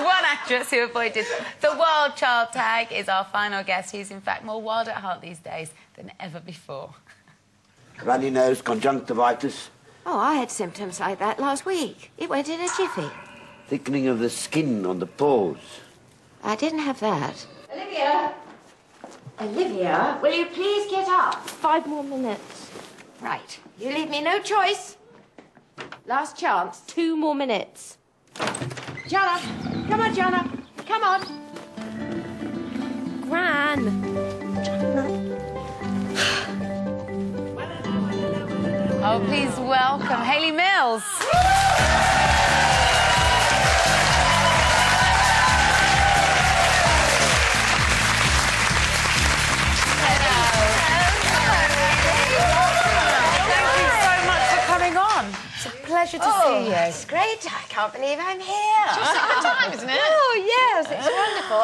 one actress who avoided the wild child tag is our final guest, who's in fact more wild at heart these days than ever before. Runny nose, conjunctivitis. Oh, I had symptoms like that last week. It went in a jiffy. Thickening of the skin on the paws. I didn't have that. Olivia! Olivia, will you please get up? 5 more minutes. Right. You leave me no choice. Last chance. 2 more minutes. Jonna! Come on, Jonna! Come on! Gran! Oh, please welcome Hayley Mills. Pleasure to see you. It's great. I can't believe I'm here. It's your second time, isn't it? Oh, yes, it's wonderful.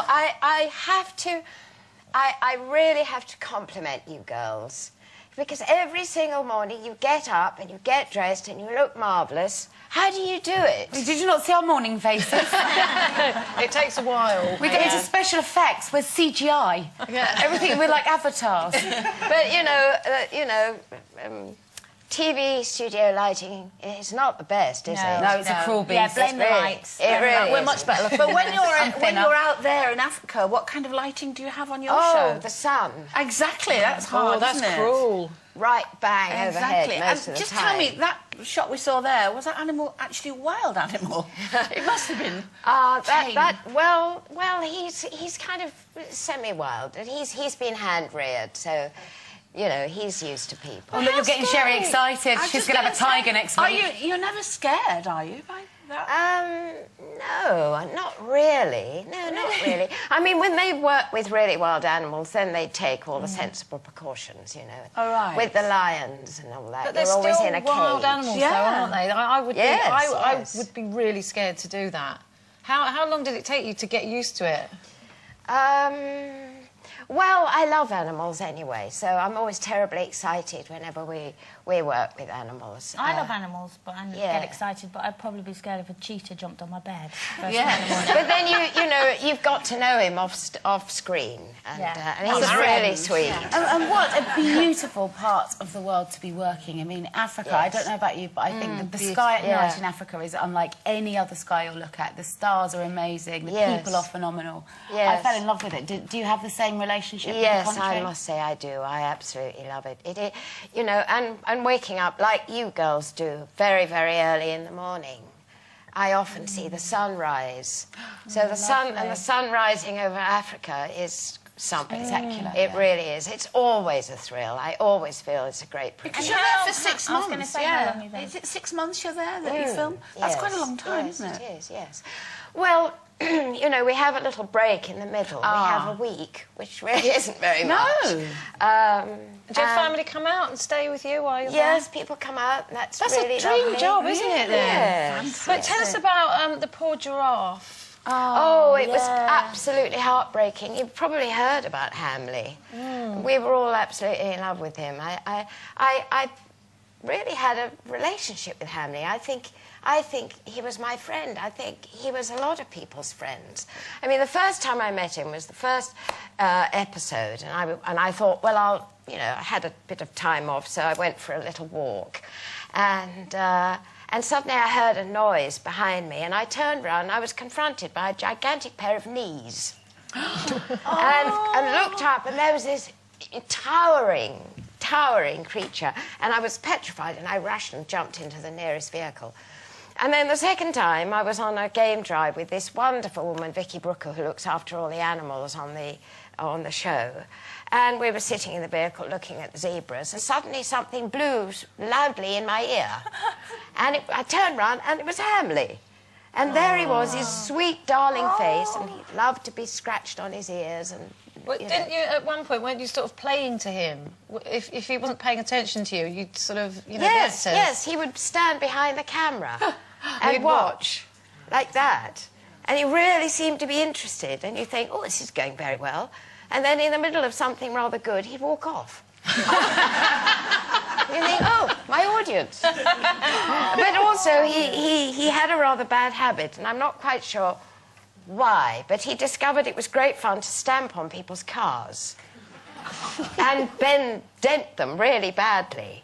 I really have to compliment you girls. Because every single morning you get up and you get dressed and you look marvellous. How do you do it? Did you not see our morning faces? It takes a while. We go into special effects with CGI. Yeah. Everything, we're like avatars. But, TV studio lighting is not the best, is it? No, it's a cruel beast. Yeah, blame the lights. It really We're is. much better. But when you're out there in Africa, what kind of lighting do you have on your show? Oh, the sun. Exactly, that's hard, that's isn't it? cruel. Right bang Exactly. overhead most of the Just time. tell me, that shot we saw there, was that animal actually a wild animal? It must have been. Well, he's kind of semi-wild. And he's been hand-reared, so, you know, he's used to people. Oh, look, you're getting Sherry excited. She's going to have a tiger next week. You're never scared, are you, by that? No, not really. No, not really. I mean, when they work with really wild animals, then they take all the sensible precautions, you know. Oh, right. With the lions and all that. But They're they're always still in a wild cage. animals, though, aren't they? I would Yes, I yes. would be really scared to do that. How long did it take you to get used to it? Well, I love animals anyway, so I'm always terribly excited whenever we work with animals. I love animals, but I yeah. get excited, but I'd probably be scared if a cheetah jumped on my bed. But then you know, you've got to know him off screen, and, and he's really sweet. Yeah. And what a beautiful part of the world to be working. I mean, Africa, Yes. I don't know about you, but I think the sky at night in Africa is unlike any other sky you'll look at. The stars are amazing, the people are phenomenal. Yes. I fell in love with it. Do you have the same relationship with the Yes, country? I must say I do. I absolutely love it. You know, and waking up like you girls do very, very early in the morning. I often see the sunrise. So the sun and the sun rising over Africa is something Spectacular. It really is. It's always a thrill. I always feel it's a great Because privilege. you're there for 6 I was months. gonna say, how long you've been. Is it 6 months you're there that you film? That's quite a long time, isn't it? It is, yes. Well, you know, we have a little break in the middle. We have a week, which really isn't very much. Do your family come out and stay with you while you're Yes, people come out, and that's really a dream lovely. job, isn't it, then? Yes. But tell us about the poor giraffe. Oh, it was absolutely heartbreaking. You've probably heard about Hamley. We were all absolutely in love with him. I really had a relationship with Hamley. I think he was my friend. I think he was a lot of people's friends. I mean, the first time I met him was the first episode, and I thought, well, I had a bit of time off, so I went for a little walk, and suddenly I heard a noise behind me, and I turned round and I was confronted by a gigantic pair of knees. and looked up, and there was this towering creature, and I was petrified, and I rushed and jumped into the nearest vehicle. And then the second time, I was on a game drive with this wonderful woman, Vicky Brooker, who looks after all the animals on the show. And we were sitting in the vehicle looking at the zebras, and suddenly something blew loudly in my ear. And I turned round, and it was Hamley. And there he was, his sweet, darling face, and he loved to be scratched on his ears. And Well, didn't you, at one point, weren't you sort of playing to him? If he wasn't paying attention to you, you'd sort of, Yes, yes, he would stand behind the camera and watch, like that. And he really seemed to be interested, and you think, oh, this is going very well. And then in the middle of something rather good, he'd walk off. You think, oh, my audience. But also, he had a rather bad habit, and I'm not quite sure why, but he discovered it was great fun to stamp on people's cars and dent them really badly.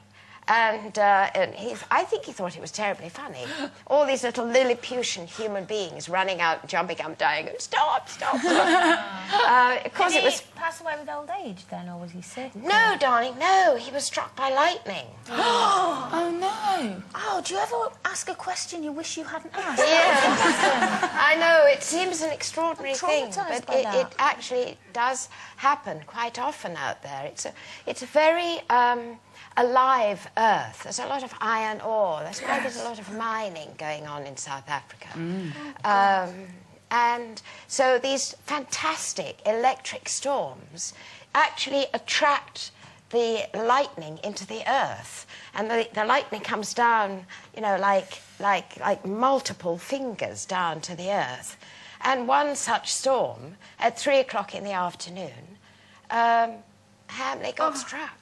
And I think he thought it was terribly funny. All these little Lilliputian human beings running out, jumping up, dying, and stop, stop. Of course, Did it was... he pass away with old age then, or was he sick? No, darling, no. He was struck by lightning. Oh, no. Oh, do you ever ask a question you wish you hadn't asked? Yeah. I know, it seems an extraordinary thing, traumatised but by that. it actually does happen quite often out there. It's a very... alive earth. There's a lot of iron ore. That's why there's a lot of mining going on in South Africa. And so these fantastic electric storms actually attract the lightning into the earth. And the lightning comes down, you know, like multiple fingers down to the earth. And one such storm, at 3 o'clock in the afternoon, Hamley got struck.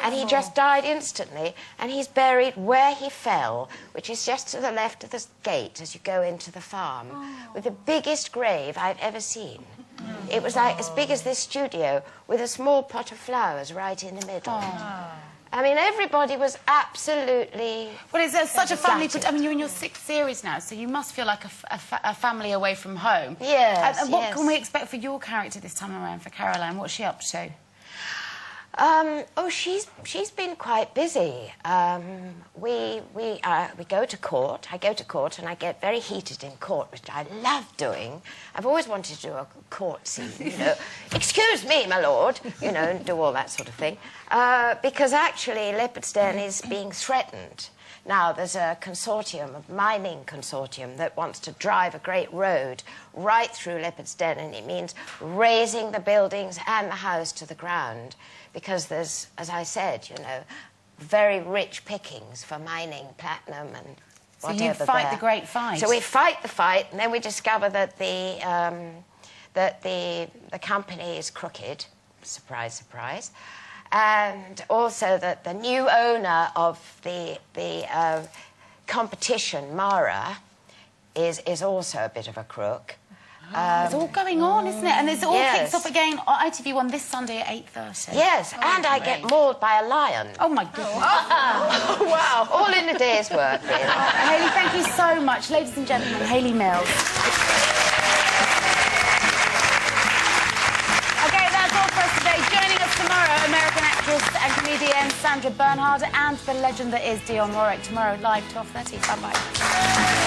And he just died instantly, and he's buried where he fell, which is just to the left of the gate as you go into the farm, with the biggest grave I've ever seen. It was like as big as this studio, with a small pot of flowers right in the middle. I mean, everybody was absolutely... Well, it's such a family... delighted. I mean, you're in your 6th series now, so you must feel like a family away from home. Yes, And what yes. can we expect for your character this time around, for Caroline? What's she up to? Oh, she's been quite busy. We go to court. I go to court and I get very heated in court, which I love doing. I've always wanted to do a court scene, you know. Excuse me, my lord, you know, and do all that sort of thing. Because actually Leopard's Den is being threatened. Now, there's a consortium, a mining consortium, that wants to drive a great road right through Leopard's Den, and it means raising the buildings and the house to the ground, because there's, as I said, you know, very rich pickings for mining platinum and whatever. So you fight there. the great fight. So we fight the fight, and then we discover that the company is crooked. Surprise, surprise. And also that the new owner of the competition, Mara, is also a bit of a crook. It's all going on, isn't it? And it's all Yes. kicks off again on ITV1 this Sunday at 8:30. Yes, and I get mauled by a lion. Oh, my goodness. Wow, all in a day's work, really. Hayley, thank you so much. Ladies and gentlemen, Hayley Mills. OK, that's all for us today. Joining us tomorrow, American actress and comedian Sandra Bernhard and the legend that is Dionne Warwick. Tomorrow, live 12:30. Bye-bye.